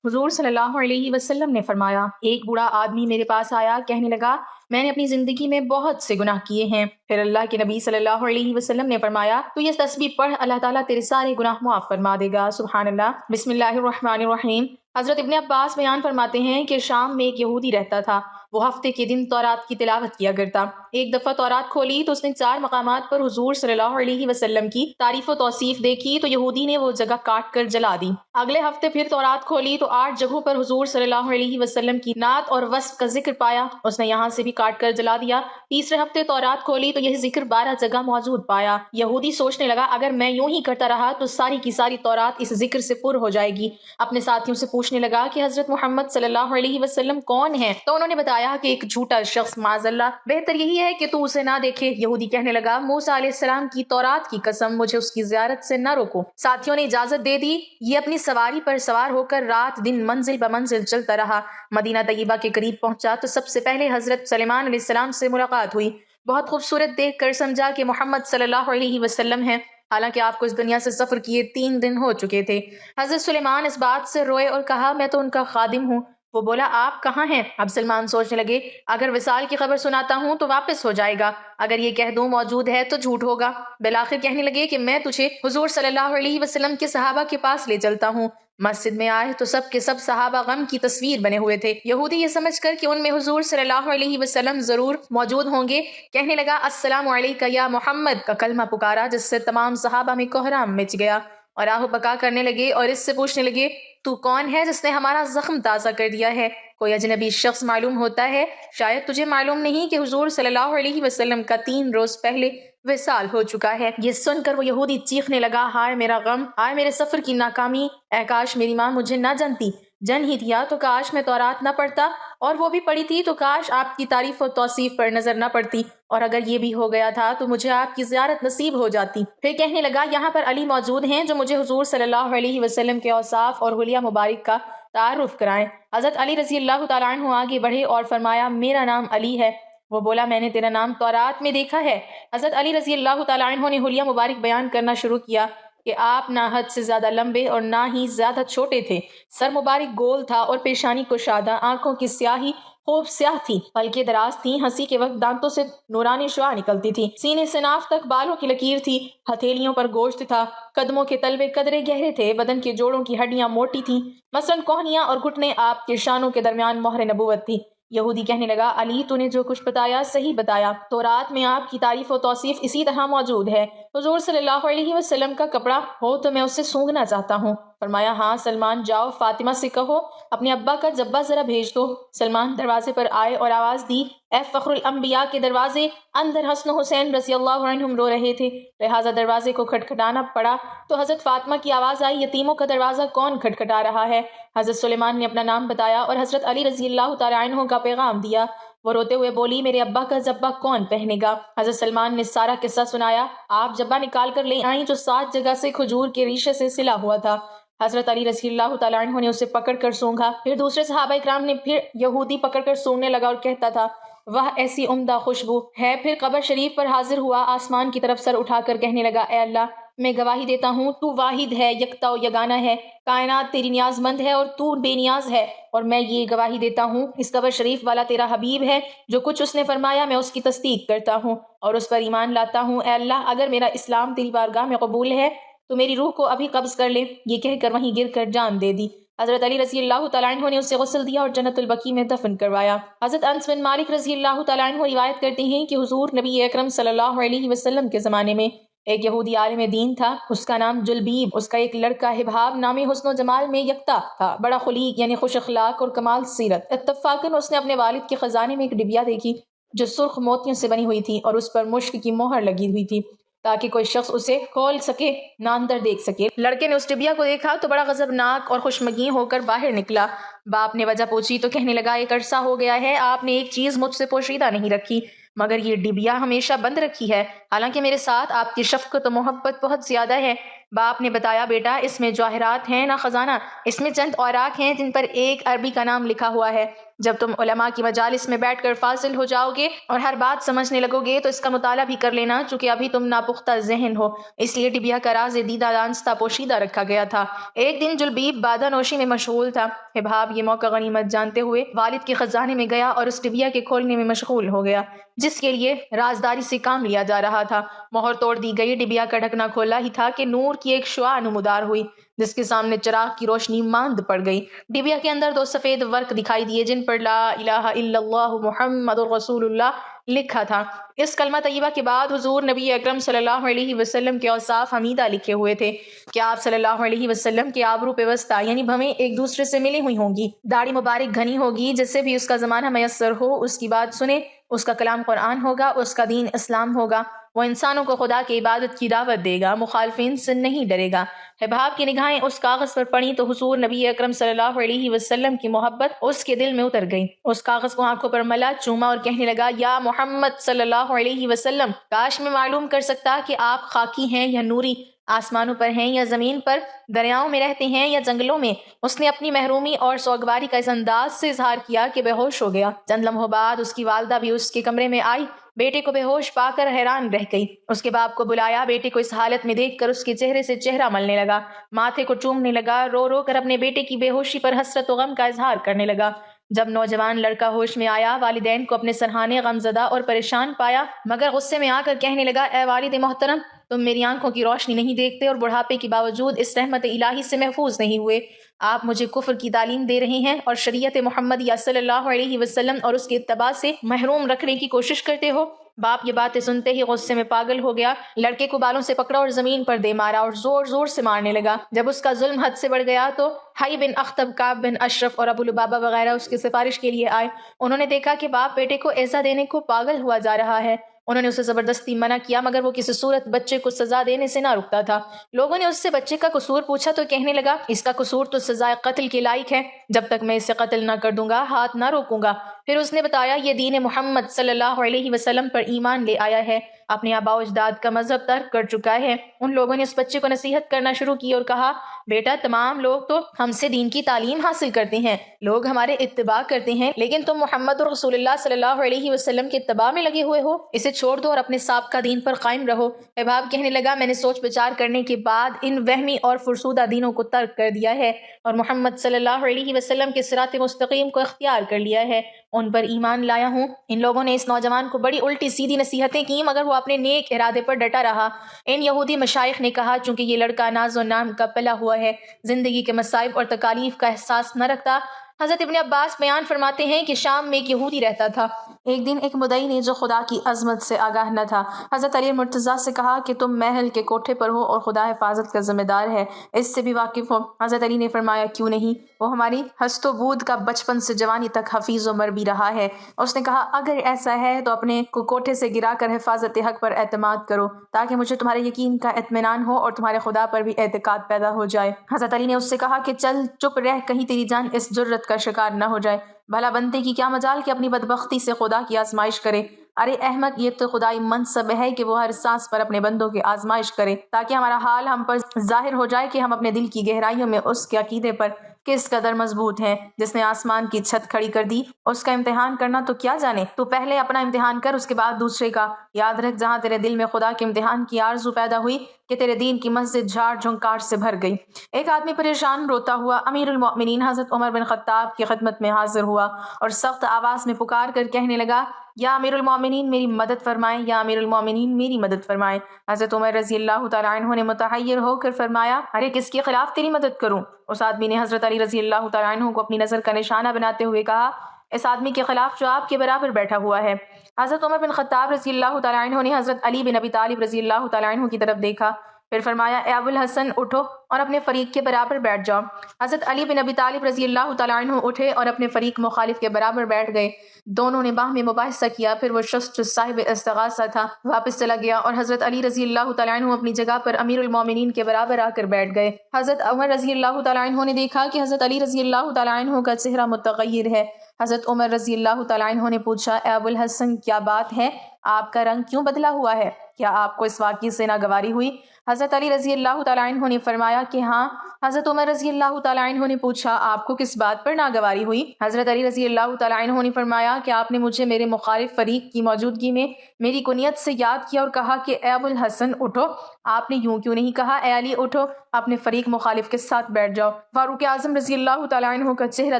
حضور صلی اللہ علیہ وسلم نے فرمایا، ایک بوڑھا آدمی میرے پاس آیا، کہنے لگا میں نے اپنی زندگی میں بہت سے گناہ کیے ہیں۔ پھر اللہ کے نبی صلی اللہ علیہ وسلم نے فرمایا، تو یہ تسبیح پڑھ، اللہ تعالیٰ تیرے سارے گناہ معاف فرما دے گا۔ سبحان اللہ۔ بسم اللہ الرحمن الرحیم۔ حضرت ابن عباس بیان فرماتے ہیں کہ شام میں ایک یہودی رہتا تھا، وہ ہفتے کے دن تورات کی تلاوت کیا کرتا۔ ایک دفعہ تورات کھولی تو اس نے 4 مقامات پر حضور صلی اللہ علیہ وسلم کی تعریف و توصیف دیکھی تو یہودی نے وہ جگہ کاٹ کر جلا دی۔ اگلے ہفتے پھر تورات کھولی تو 8 جگہوں پر حضور صلی اللہ علیہ وسلم کی نعت اور وصف کا ذکر پایا، اس نے یہاں سے بھی کاٹ کر جلا دیا۔ تیسرے ہفتے تورات کھولی تو یہ ذکر 12 جگہ موجود پایا۔ یہودی سوچنے لگا اگر میں یوں ہی کرتا رہا تو ساری کی ساری تورات اس ذکر سے پر ہو جائے گی۔ اپنے ساتھیوں سے پوچھنے لگا کہ حضرت محمد صلی اللہ علیہ وسلم کون ہیں؟ تو انہوں نے بتایا کہ ایک جھوٹا شخص، معاذ اللہ، بہتر یہی ہے کہ تو اسے نہ دیکھے۔ یہودی کہنے لگا موسیٰ علیہ السلام کی تورات کی قسم، مجھے اس کی زیارت سے نہ روکو۔ ساتھیوں نے اجازت دے دی۔ یہ اپنی سواری پر سوار ہو کر رات دن منزل بہ منزل چلتا رہا۔ مدینہ طیبہ کے قریب پہنچا تو سب سے پہلے حضرت سلیمان علیہ السلام سے ملاقات ہوئی۔ بہت خوبصورت دیکھ کر سمجھا کہ محمد صلی اللہ علیہ وسلم ہیں، حالانکہ آپ کو اس دنیا سے سفر کیے 3 دن ہو چکے تھے۔ حضرت سلیمان اس بات سے روئے اور کہا میں تو ان کا خادم ہوں۔ وہ بولا آپ کہاں ہیں؟ اب سلمان سوچنے لگے اگر وصال کی خبر سناتا ہوں تو واپس ہو جائے گا، اگر یہ کہہ دوں موجود ہے تو جھوٹ ہوگا۔ بالآخر کہنے لگے کہ میں تجھے حضور صلی اللہ علیہ وسلم کے صحابہ کے پاس لے چلتا ہوں۔ مسجد میں آئے تو سب کے سب صحابہ غم کی تصویر بنے ہوئے تھے۔ یہودی یہ سمجھ کر کہ ان میں حضور صلی اللہ علیہ وسلم ضرور موجود ہوں گے، کہنے لگا السلام علیک یا محمد کا کلمہ پکارا، جس سے تمام صحابہ میں کوہرام مچ گیا اور آہ و بکا کرنے لگے اور اس سے پوچھنے لگے تو کون ہے جس نے ہمارا زخم تازہ کر دیا ہے؟ کوئی اجنبی شخص معلوم ہوتا ہے؟ شاید تجھے معلوم نہیں کہ حضور صلی اللہ علیہ وسلم کا 3 روز پہلے وصال ہو چکا ہے۔ یہ سن کر وہ یہودی چیخنے لگا ہائے میرا غم، ہائے میرے سفر کی ناکامی، اے کاش میری ماں مجھے نہ جانتی، جن ہی دیا تو کاش میں تورات نہ پڑھتا، اور وہ بھی پڑھی تھی تو کاش آپ کی تعریف و توصیف پر نظر نہ پڑتی، اور اگر یہ بھی ہو گیا تھا تو مجھے آپ کی زیارت نصیب ہو جاتی۔ پھر کہنے لگا یہاں پر علی موجود ہیں جو مجھے حضور صلی اللہ علیہ وسلم کے اوصاف اور حلیہ مبارک کا تعارف کرائیں۔ حضرت علی رضی اللہ تعالیٰ عنہ آگے بڑھے اور فرمایا میرا نام علی ہے۔ وہ بولا میں نے تیرا نام تورات میں دیکھا ہے۔ حضرت علی رضی اللہ تعالیٰ عنہ نے حلیہ مبارک بیان کرنا شروع کیا کہ آپ نہ حد سے زیادہ لمبے اور نہ ہی زیادہ چھوٹے تھے، سر مبارک گول تھا اور پیشانی کشادہ، آنکھوں کی سیاہی خوب سیاہ تھی، پلکیں دراز تھیں، ہنسی کے وقت دانتوں سے نورانی شعاع نکلتی تھی، سینے سے ناف تک بالوں کی لکیر تھی، ہتھیلیوں پر گوشت تھا، قدموں کے تلوے قدرے گہرے تھے، بدن کے جوڑوں کی ہڈیاں موٹی تھیں، مثلاً کوہنیاں اور گھٹنے آپ کے شانوں کے درمیان مہر نبوت تھی۔ یہودی کہنے لگا علی تو نے جو کچھ بتایا صحیح بتایا، تورات میں آپ کی تعریف و توصیف اسی طرح موجود ہے۔ حضور صلی اللہ علیہ وسلم کا کپڑا ہو تو میں اسے سونگھنا چاہتا ہوں۔ فرمایا ہاں سلمان جاؤ، فاطمہ سے کہو اپنے ابا کا جبہ ذرا بھیج دو۔ سلمان دروازے پر آئے اور آواز دی اے فخر الانبیاء کے دروازے، اندر حسن و حسین رضی اللہ عنہم رو رہے تھے، لہٰذا دروازے کو کھٹکھٹانا پڑا تو حضرت فاطمہ کی آواز آئی یتیموں کا دروازہ کون کھٹکھٹا رہا ہے؟ حضرت سلیمان نے اپنا نام بتایا اور حضرت علی رضی اللہ تعالیٰ عنہ کا پیغام دیا۔ وہ روتے ہوئے بولی میرے ابا کا جبہ کون پہنے گا؟ حضرت سلمان نے سارا قصہ سنایا۔ آپ جبہ نکال کر لے آئیں جو 7 جگہ سے کھجور کے ریشے سے سلا ہوا تھا۔ حضرت علی رضی اللہ تعالیٰ عنہ نے اسے پکڑ کر سونگھا، پھر دوسرے صحابہ اکرام نے پھر یہودی پکڑ کر سونگنے لگا اور کہتا تھا وہ ایسی عمدہ خوشبو ہے، پھر قبر شریف پر حاضر ہوا، آسمان کی طرف سر اٹھا کر کہنے لگا اے اللہ میں گواہی دیتا ہوں تو واحد ہے، یکتا و یگانہ ہے، کائنات تیری نیاز مند ہے اور تو بے نیاز ہے، اور میں یہ گواہی دیتا ہوں اس قبر شریف والا تیرا حبیب ہے، جو کچھ اس نے فرمایا میں اس کی تصدیق کرتا ہوں اور اس پر ایمان لاتا ہوں۔ اے اللہ اگر میرا اسلام تیری بارگاہ میں قبول ہے تو میری روح کو ابھی قبض کر لے۔ یہ کہہ کر وہیں گر کر جان دے دی۔ حضرت علی رضی اللہ تعالیٰ عنہ نے اسے غسل دیا اور جنت البقیع میں دفن کروایا۔ حضرت انس بن مالک رضی اللہ تعالیٰ عنہ روایت کرتے ہیں کہ حضور نبی اکرم صلی اللہ علیہ وسلم کے زمانے میں ایک یہودی عالم دین تھا، اس کا نام جلبیب، اس کا ایک لڑکا حباب نام حسن و جمال میں یکتا تھا، بڑا خلیق یعنی خوش اخلاق اور کمال سیرت۔ اتفاقاً اس نے اپنے والد کے خزانے میں ایک ڈبیا دیکھی جو سرخ موتیوں سے بنی ہوئی تھی اور اس پر مشک کی مہر لگی ہوئی تھی تاکہ کوئی شخص اسے کھول سکے نہ اندر دیکھ سکے۔ لڑکے نے اس ڈبیا کو دیکھا تو بڑا غضبناک اور خوشمگین ہو کر باہر نکلا۔ باپ نے وجہ پوچھی تو کہنے لگا ایک عرصہ ہو گیا ہے آپ نے ایک چیز مجھ سے پوشیدہ نہیں رکھی، مگر یہ ڈبیا ہمیشہ بند رکھی ہے، حالانکہ میرے ساتھ آپ کی شفقت و محبت بہت زیادہ ہے۔ باپ نے بتایا بیٹا اس میں جواہرات ہیں نہ خزانہ، اس میں چند اوراق ہیں جن پر ایک عربی کا نام لکھا ہوا ہے جب تم علماء کی مجالس میں بیٹھ کر فاصل ہو جاؤ گے اور ہر بات سمجھنے لگو گے تو اس کا مطالعہ بھی کر لینا، چونکہ ابھی تم ناپختہ ذہن ہو، اس لیے ٹبیا کا راز دیدہ دانستہ پوشیدہ رکھا گیا تھا۔ ایک دن جلبیب بادہ نوشی میں مشغول تھا۔ حباب یہ موقع غنیمت جانتے ہوئے والد کے خزانے میں گیا اور اس ٹبیا کے کھولنے میں مشغول ہو گیا جس کے لیے رازداری سے کام لیا جا رہا تھا۔ مہر توڑ دی گئی، ٹبیا کا ڈھکنا کھولا ہی تھا کہ نور کی ایک شعاع نمودار ہوئی جس کے سامنے چراغ کی روشنی ماند پڑ گئی۔ ڈبیا کے اندر 2 سفید ورق دکھائی دیے جن پر لا الہ الا اللہ محمد رسول اللہ لکھا تھا۔ اس کلمہ طیبہ کے بعد حضور نبی اکرم صلی اللہ علیہ وسلم کے اوصاف حمیدہ لکھے ہوئے تھے کہ آپ صلی اللہ علیہ وسلم کے آبرو پیوستہ یعنی بھویں ایک دوسرے سے ملی ہوئی ہوں گی، داڑھی مبارک گھنی ہوگی، جس سے بھی اس کا زمانہ میسر ہو اس کی بات سنے، اس کا کلام قرآن ہوگا، اس کا دین اسلام ہوگا، وہ انسانوں کو خدا کی عبادت کی دعوت دے گا، مخالفین سے نہیں ڈرے گا۔ حباب کی نگاہیں اس کاغذ پر پڑیں تو حضور نبی اکرم صلی اللہ علیہ وسلم کی محبت اس کے دل میں اتر گئی۔ اس کاغذ کو آنکھوں پر ملا، چوما اور کہنے لگا، یا محمد صلی اللہ علیہ وسلم، کاش میں معلوم کر سکتا کہ آپ خاکی ہیں یا نوری، آسمانوں پر ہیں یا زمین پر، دریاؤں میں رہتے ہیں یا جنگلوں میں۔ اس نے اپنی محرومی اور سوگواری کا اس انداز سے اظہار کیا کہ بے ہوش ہو گیا۔ چند لمحوں بعد اس کی والدہ بھی اس کے کمرے میں آئی، بیٹے کو بے ہوش پا کر حیران رہ گئی۔ اس کے باپ کو بلایا، بیٹے کو اس حالت میں دیکھ کر اس کے چہرے سے چہرہ ملنے لگا، ماتھے کو چومنے لگا، رو رو کر اپنے بیٹے کی بے ہوشی پر حسرت و غم کا اظہار کرنے لگا۔ جب نوجوان لڑکا ہوش میں آیا، والدین کو اپنے سرہانے غمزدہ اور پریشان پایا، مگر غصے میں آ کر کہنے لگا، اے والد محترم، تم میری آنکھوں کی روشنی نہیں دیکھتے اور بڑھاپے کے باوجود اس رحمت الہی سے محفوظ نہیں ہوئے۔ آپ مجھے کفر کی تعلیم دے رہے ہیں اور شریعت محمدیہ صلی اللہ علیہ وسلم اور اس کے اتباع سے محروم رکھنے کی کوشش کرتے ہو۔ باپ یہ باتیں سنتے ہی غصے میں پاگل ہو گیا، لڑکے کو بالوں سے پکڑا اور زمین پر دے مارا اور زور زور سے مارنے لگا۔ جب اس کا ظلم حد سے بڑھ گیا تو حی بن اخطب، کعب بن اشرف اور ابو لبابہ وغیرہ اس کی سفارش کے لیے آئے۔ انہوں نے دیکھا کہ باپ بیٹے کو ایسا دینے کو پاگل ہوا جا رہا ہے۔ انہوں نے اسے زبردستی منع کیا مگر وہ کسی صورت بچے کو سزا دینے سے نہ رکتا تھا۔ لوگوں نے اس سے بچے کا قصور پوچھا تو کہنے لگا، اس کا قصور تو سزائے قتل کے لائق ہے، جب تک میں اسے قتل نہ کر دوں گا ہاتھ نہ روکوں گا۔ پھر اس نے بتایا، یہ دین محمد صلی اللہ علیہ وسلم پر ایمان لے آیا ہے، اپنے آباء و اجداد کا مذہب ترک کر چکا ہے۔ ان لوگوں نے اس بچے کو نصیحت کرنا شروع کی اور کہا، بیٹا، تمام لوگ تو ہم سے دین کی تعلیم حاصل کرتے ہیں، لوگ ہمارے اتباع کرتے ہیں، لیکن تم محمد رسول اللہ صلی اللہ علیہ وسلم کے اتباع میں لگے ہوئے ہو، اسے چھوڑ دو اور اپنے سابقہ دین پر قائم رہو۔ حباب کہنے لگا، میں نے سوچ بچار کرنے کے بعد ان وہمی اور فرسودہ دینوں کو ترک کر دیا ہے اور محمد صلی اللہ علیہ وسلم کے صراط مستقیم کو اختیار کر لیا ہے، ان پر ایمان لایا ہوں۔ ان لوگوں نے اس نوجوان کو بڑی الٹی سیدھی نصیحتیں کی مگر وہ اپنے نیک ارادے پر ڈٹا رہا۔ ان یہودی مشائخ نے کہا، چونکہ یہ لڑکا ناز و نام کا پلا ہوا ہے، زندگی کے مصائب اور تکالیف کا احساس نہ رکھتا۔ حضرت ابن عباس بیان فرماتے ہیں کہ شام میں ایک یہودی رہتا تھا۔ ایک دن ایک مدعی نے جو خدا کی عظمت سے آگاہ نہ تھا، حضرت علی مرتضیٰ سے کہا کہ تم محل کے کوٹھے پر ہو اور خدا حفاظت کا ذمہ دار ہے، اس سے بھی واقف ہو۔ حضرت علی نے فرمایا، کیوں نہیں، وہ ہماری ہست و بود کا بچپن سے جوانی تک حفیظ و مربی رہا ہے۔ اس نے کہا، اگر ایسا ہے تو اپنے کو کوٹھے سے گرا کر حفاظت حق پر اعتماد کرو تاکہ مجھے تمہارے یقین کا اطمینان ہو اور تمہارے خدا پر بھی اعتقاد پیدا ہو جائے۔ حضرت علی نے اس سے کہا کہ چل چپ رہ، کہیں تیری جان اس جرت کا شکار نہ ہو جائے، بھلا بندے کی کیا مجال کہ اپنی بدبختی سے خدا کی آزمائش کرے۔ ارے احمق، یہ تو خدائی منصب ہے کہ وہ ہر سانس پر اپنے بندوں کی آزمائش کرے تاکہ ہمارا حال ہم پر ظاہر ہو جائے کہ ہم اپنے دل کی گہرائیوں میں اس کے عقیدے پر کس قدر مضبوط ہیں۔ جس نے آسمان کی چھت کھڑی کر دی، اس کا امتحان کرنا تو کیا جانے، تو پہلے اپنا امتحان کر، اس کے بعد دوسرے کا۔ یاد رکھ، جہاں تیرے دل میں خدا کے امتحان کی آرزو پیدا ہوئی کہ تیرے دین کی مسجد جھاڑ جھنکار سے بھر گئی۔ ایک آدمی پریشان روتا ہوا امیر المؤمنین حضرت عمر بن خطاب کی خدمت میں حاضر ہوا اور سخت آواز میں پکار کر کہنے لگا، یا امیر المؤمنین میری مدد فرمائیں، یا امیر المؤمنین میری مدد فرمائیں۔ حضرت عمر رضی اللہ تعالیٰ عنہ نے متحیر ہو کر فرمایا، ارے کس کے خلاف تیری مدد کروں؟ اس آدمی نے حضرت علی رضی اللہ تعالیٰ عنہ کو اپنی نظر کا نشانہ بناتے ہوئے کہا، اس آدمی کے خلاف جو آپ کے برابر بیٹھا ہوا ہے۔ حضرت عمر بن خطاب رضی اللہ تعالیٰ عنہ نے حضرت علی بن ابی طالب رضی اللہ تعالیٰ عنہ کی طرف دیکھا، پھر فرمایا، اے ابو الحسن، اٹھو اور اپنے فریق کے برابر بیٹھ جاؤ۔ حضرت علی بن ابی طالب رضی اللہ تعالیٰ عنہ اٹھے اور اپنے فریق مخالف کے برابر بیٹھ گئے۔ دونوں نے باہمی مباحثہ کیا، پھر وہ شخص جو صاحب استغاثہ تھا واپس چلا گیا اور حضرت علی رضی اللہ تعالیٰ عنہ اپنی جگہ پر امیر المومنین کے برابر آ کر بیٹھ گئے۔ حضرت عمر رضی اللہ تعالیٰ عنہ نے دیکھا کہ حضرت علی رضی اللہ تعالیٰ عنہ کا چہرہ متغیر ہے۔ حضرت عمر رضی اللہ تعالیٰ عنہ نے پوچھا، اے ابو الحسن، کیا بات ہے؟ آپ کا رنگ کیوں بدلا ہوا ہے؟ کیا آپ کو اس واقعے سے ناگواری ہوئی؟ حضرت علی رضی اللہ تعالیٰ عنہ نے فرمایا کہ ہاں۔ حضرت عمر رضی اللہ تعالیٰ عنہ نے پوچھا آپ کو کس بات پر ناگواری ہوئی؟ حضرت علی رضی اللہ تعالیٰ عنہ نے فرمایا کہ آپ نے مجھے میرے مخالف فریق کی موجودگی میں میری کنیت سے یاد کیا اور کہا کہ اے ابو الحسن اٹھو۔ آپ نے یوں کیوں نہیں کہا اے علی اٹھو، اپنے فریق مخالف کے ساتھ بیٹھ جاؤ؟ فاروق اعظم رضی اللہ تعالیٰ عنہ کا چہرہ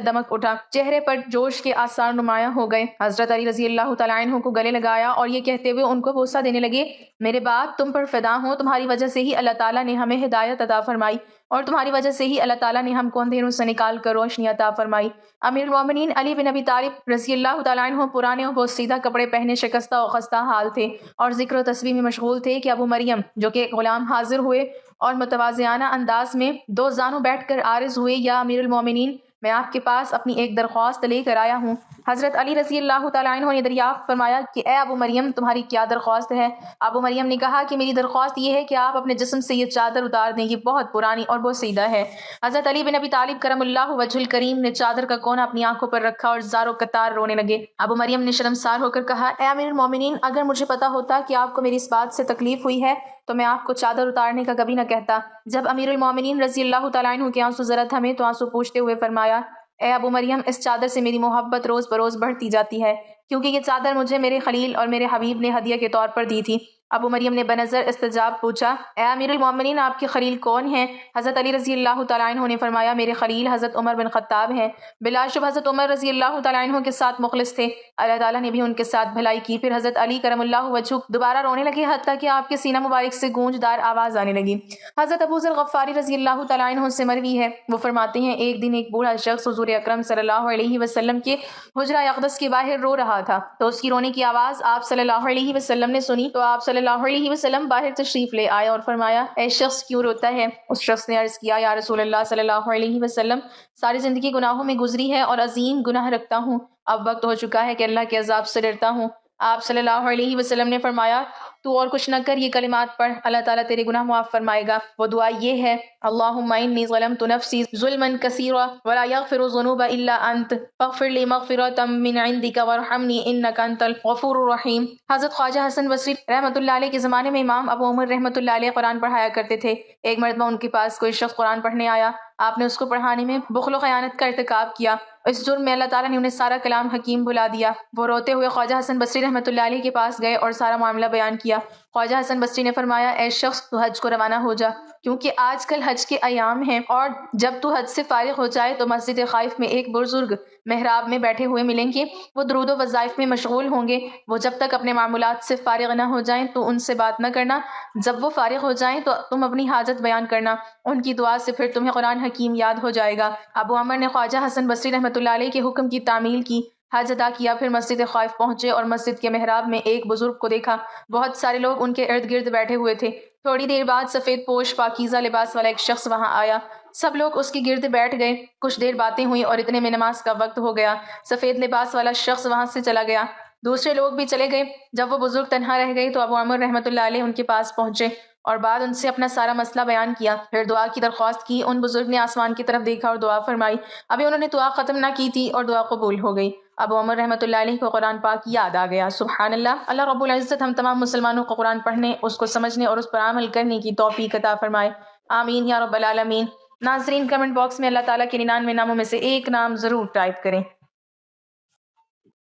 دمک اٹھا، چہرے پر جوش کے آثار نمایاں ہو گئے۔ حضرت علی رضی اللہ تعالیٰ عنہ کو گلے لگایا اور یہ کہتے ہوئے ان کو بوسہ دینے لگے، میرے باپ تم پر فدا ہوں، تمہاری وجہ سے ہی اللہ تعالیٰ نے ہمیں ہدایت عطا فرمائی اور تمہاری وجہ سے ہی اللہ تعالیٰ نے ہم کو اندھیروں سے نکال کر روشنی عطا فرمائی۔ امیر المومنین علی بن ابی طالب رضی اللہ تعالیٰ عنہ پرانے اور بوسیدہ کپڑے پہنے شکستہ و خستہ حال تھے اور ذکر و تسبیح میں مشغول تھے کہ ابو مریم جو کہ غلام حاضر ہوئے اور متواضعانہ انداز میں دو زانوں بیٹھ کر عارض ہوئے، یا امیر المومنین میں آپ کے پاس اپنی ایک درخواست لے کر آیا ہوں۔ حضرت علی رضی اللہ تعالیٰ عنہ نے دریافت فرمایا کہ اے ابو مریم تمہاری کیا درخواست ہے؟ ابو مریم نے کہا کہ میری درخواست یہ ہے کہ آپ اپنے جسم سے یہ چادر اتار دیں، یہ بہت پرانی اور بوسیدہ ہے۔ حضرت علی بن ابی طالب کرم اللہ وجہ الکریم نے چادر کا کونا اپنی آنکھوں پر رکھا اور زار و قطار رونے لگے۔ ابو مریم نے شرمسار ہو کر کہا اے امیر المومنین اگر مجھے پتا ہوتا کہ آپ کو میری اس بات سے تکلیف ہوئی ہے تو میں آپ کو چادر اتارنے کا کبھی نہ کہتا۔ جب امیر المومنین رضی اللہ تعالیٰ عنہ کے آنسو ذرا تھمے تو آنسو پوچھتے ہوئے فرمایا اے ابو مریم اس چادر سے میری محبت روز بروز بڑھتی جاتی ہے، کیونکہ یہ چادر مجھے میرے خلیل اور میرے حبیب نے ہدیہ کے طور پر دی تھی۔ ابو مریم نے بنظر استجاب پوچھا اے امیر المومنین آپ کے خلیل کون ہیں؟ حضرت علی رضی اللہ تعالیٰ عنہ نے فرمایا میرے خلیل حضرت عمر بن خطاب ہیں۔ بلا شبہ حضرت عمر رضی اللہ تعالیٰ عنہ کے ساتھ مخلص تھے، اللہ تعالیٰ نے بھی ان کے ساتھ بھلائی کی۔ پھر حضرت علی کرم اللہ وجہ دوبارہ رونے لگے حتیٰ کہ آپ کے سینہ مبارک سے گونجدار آواز آنے لگی۔ حضرت ابو ذر غفاری رضی اللہ تعالیٰ عنہ سے مروی ہے، وہ فرماتے ہیں ایک دن ایک بوڑھا شخص حضور اکرم صلی اللہ علیہ وسلم کے حجرہ اقدس کے باہر رو رہا تھا، تو اس کی رونے کی آواز آپ صلی اللہ علیہ وسلم نے سنی تو آپ صلی اللہ علیہ وسلم باہر تشریف لے آئے اور فرمایا اے شخص کیوں روتا ہے؟ اس شخص نے عرض کیا یا رسول اللہ صلی اللہ علیہ وسلم ساری زندگی گناہوں میں گزری ہے اور عظیم گناہ رکھتا ہوں، اب وقت ہو چکا ہے کہ اللہ کے عذاب سے ڈرتا ہوں۔ آپ صلی اللہ علیہ وسلم نے فرمایا تو اور کچھ نہ کر، یہ کلمات پڑھ، اللہ تعالیٰ تیرے گناہ معاف فرمائے گا۔ وہ دعا یہ ہے اللہم انی ظلمت نفسی ظلما کثیرا ولا یغفر الذنوب الا انت فاغفر لی مغفرۃ من عندک وارحمنی انک انت الغفور الرحیم۔ حضرت خواجہ حسن بصری رحمۃ اللہ علیہ کے زمانے میں امام ابو عمر رحمۃ اللہ علیہ قرآن پڑھایا کرتے تھے۔ ایک مرتبہ ان کے پاس کوئی شخص قرآن پڑھنے آیا، آپ نے اس کو پڑھانے میں بخل و خیانت کا ارتکاب کیا، اس جرم میں اللہ تعالیٰ نے انہیں سارا کلام حکیم بھلا دیا۔ وہ روتے ہوئے خواجہ حسن بصری رحمۃ اللہ علیہ کے پاس گئے اور سارا معاملہ بیان کیا۔ خواجہ حسن بصری نے فرمایا اے شخص تو حج کو روانہ ہو جا، کیونکہ آج کل حج کے ایام ہیں، اور جب تو حج سے فارغ ہو جائے تو مسجد خائف میں ایک بزرگ محراب میں بیٹھے ہوئے ملیں گے، وہ درود و وظائف میں مشغول ہوں گے، وہ جب تک اپنے معمولات سے فارغ نہ ہو جائیں تو ان سے بات نہ کرنا، جب وہ فارغ ہو جائیں تو تم اپنی حاجت بیان کرنا، ان کی دعا سے پھر تمہیں قرآن حکیم یاد ہو جائے گا۔ ابو عمر نے خواجہ حسن بصری رحمۃ اللہ علیہ کے حکم کی تعمیل کی، حج ادا کیا، پھر مسجد خائف پہنچے اور مسجد کے محراب میں ایک بزرگ کو دیکھا، بہت سارے لوگ ان کے ارد گرد بیٹھے ہوئے تھے۔ تھوڑی دیر بعد سفید پوش پاکیزہ لباس والا ایک شخص وہاں آیا، سب لوگ اس کے گرد بیٹھ گئے، کچھ دیر باتیں ہوئی اور اتنے میں نماز کا وقت ہو گیا۔ سفید لباس والا شخص وہاں سے چلا گیا، دوسرے لوگ بھی چلے گئے۔ جب وہ بزرگ تنہا رہ گئے تو ابو عمر رحمۃ اللہ علیہ ان کے پاس پہنچے اور بعد ان سے اپنا سارا مسئلہ بیان کیا، پھر دعا کی درخواست کی۔ ان بزرگ نے آسمان کی طرف دیکھا اور دعا فرمائی، ابھی انہوں نے دعا ختم نہ کی تھی اور دعا قبول ہو گئی۔ ابو عمر رحمۃ اللہ علیہ کو قرآن پاک یاد آ گیا۔ سبحان اللہ۔ اللہ رب العزت ہم تمام مسلمانوں کو قرآن پڑھنے، اس کو سمجھنے اور اس پر عمل کرنے کی توفیق عطا فرمائے، آمین یا رب العالمین۔ ناظرین کمنٹ باکس میں اللہ تعالیٰ کے 99 ناموں میں سے ایک نام ضرور ٹائپ کریں۔